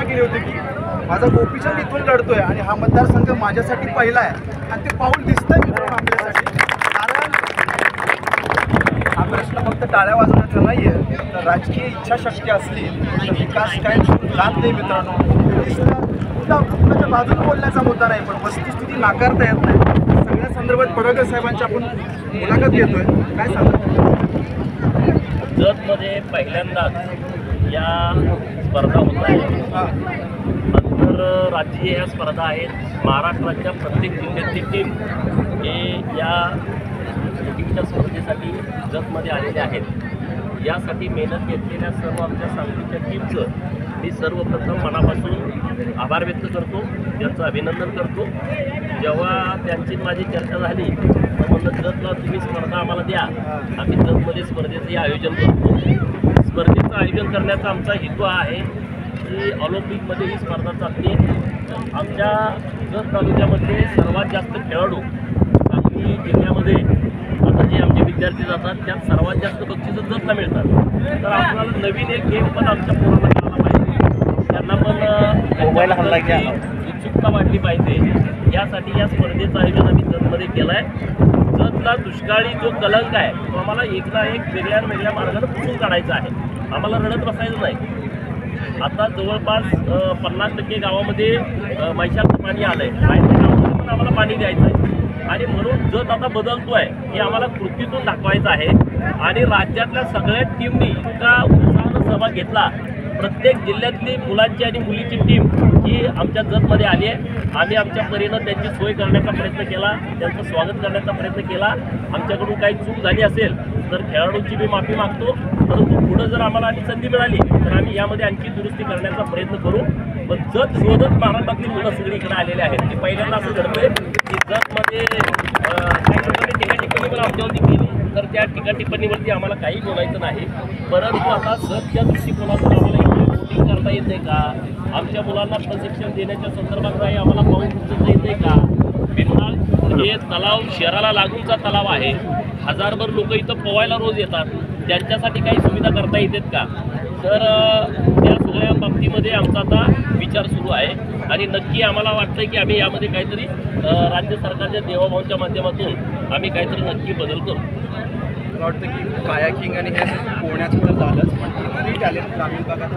घोषणा केली होती की माझा गोपीचंद इथून लढतोय आणि हा मतदारसंघ माझ्यासाठी पहिला आहे आणि ते पाऊल दिसतंय मित्रांनो आपल्यासाठी. कारण हा प्रश्न फक्त टाळ्या वाजवण्याचा नाही आहे, तर राजकीय इच्छाशक्ती असली तर विकास काय लाभ नाही मित्रांनो. कुणाच्या बाजूने बोलण्याचा मुद्दा नाही, पण वस्तुस्थिती नाकारता येत नाही. सगळ्या संदर्भात पडळकर साहेबांची आपण मुलाखत घेतोय. काय सांगा? जतमध्ये पहिल्यांदाच या स्पर्धा होत आहेत. आंतरराज्यीय या स्पर्धा आहेत. महाराष्ट्राच्या प्रत्येक जिल्ह्यातली टीम हे या शूटिंगच्या स्पर्धेसाठी जतमध्ये आलेले आहेत. यासाठी मेहनत घेतलेल्या सर्व आमच्या सांगलीच्या टीमचं मी सर्वप्रथम मनापासून आभार व्यक्त करतो, त्यांचं अभिनंदन करतो. जेव्हा त्यांची माझी चर्चा झाली तर म्हणलं जतला तुम्ही स्पर्धा आम्हाला द्या, आम्ही जतमध्ये स्पर्धेचंही आयोजन करतो. स्पर्धेचं आयोजन करण्याचा आमचा हेतू आहे की ऑलिम्पिकमध्ये ही स्पर्धा चालते. आमच्या जत तालुक्यामध्ये सर्वात जास्त खेळाडू सांगली जिल्ह्यामध्ये आता जे आमचे विद्यार्थी जातात त्यात सर्वात जास्त बक्षिसं जतला मिळतात. तर आपल्याला नवीन एक गेम पण आमच्या पोरांना करायला पाहिजे, त्यांना पण उत्सुकता वाढली पाहिजे. यासाठी या स्पर्धेचं आयोजन आम्ही जतमध्ये केलं आहे. जतला दुष्काळी जो कलंक आहे तो आम्हाला एक ना एक वेगळ्या मार्गाने पुसून काढायचा आहे. आम्हाला रडत बसायचं नाही. आता जवळपास 50% गावामध्ये मैशाचं पाणी आलं आहे. बाहेरच्या गावामध्ये पण आम्हाला पाणी द्यायचं आहे आणि म्हणून जत आता बदलतो आहे हे आम्हाला कृतीतून दाखवायचं आहे. आणि राज्यातल्या सगळ्या टीमनी इतका उत्साहानं सहभाग घेतला. प्रत्येक जिल्ह्यातली मुलांची आणि मुलीची टीम ही आमच्या जतमध्ये आली आहे. आम्ही आमच्या परीनं त्यांची सोय करण्याचा प्रयत्न केला, त्यांचं स्वागत करण्याचा प्रयत्न केला. आमच्याकडून काही चूक झाली असेल तर खेळाडूंची मी माफी मागतो, परंतु पुढं जर आम्हाला आणि संधी मिळाली तर आम्ही यामध्ये आणखी दुरुस्ती करण्याचा प्रयत्न करू. पण जत शोधत महाराष्ट्रातली मुलं सगळी इकडे आलेले आहेत. की पहिल्यांदा असं घडतंय की जतमध्ये काही लोकांनी टीका-टिप्पणी पण आमच्यावरती केली, तर त्या टीका-टिप्पणीवरती आम्हाला काही बोलायचं नाही. परंतु आता जतच्या दृष्टिकोनातून आम्हाला वोटिंग करता येते का, आमच्या मुलांना प्रशिक्षण देण्याच्या संदर्भात काही आम्हाला पाऊल उचलता येते का. बिननाळ हे तलाव शहराला लागूनचा तलाव आहे. हजारभर लोक इथं पोवायला रोज येतात, त्यांच्यासाठी काही सुविधा करता येतात का. तर त्या सगळ्या बाबतीमध्ये आमचा आता विचार सुरू आहे आणि नक्की आम्हाला वाटतं की आम्ही यामध्ये काहीतरी राज्य सरकारच्या देवाभावांच्या माध्यमातून आम्ही काहीतरी नक्की बदल करू. मला वाटतं की कायाकिंग आणि हे पोहण्याचं तर झालंच, पण टॅलेंट ग्रामीण भागात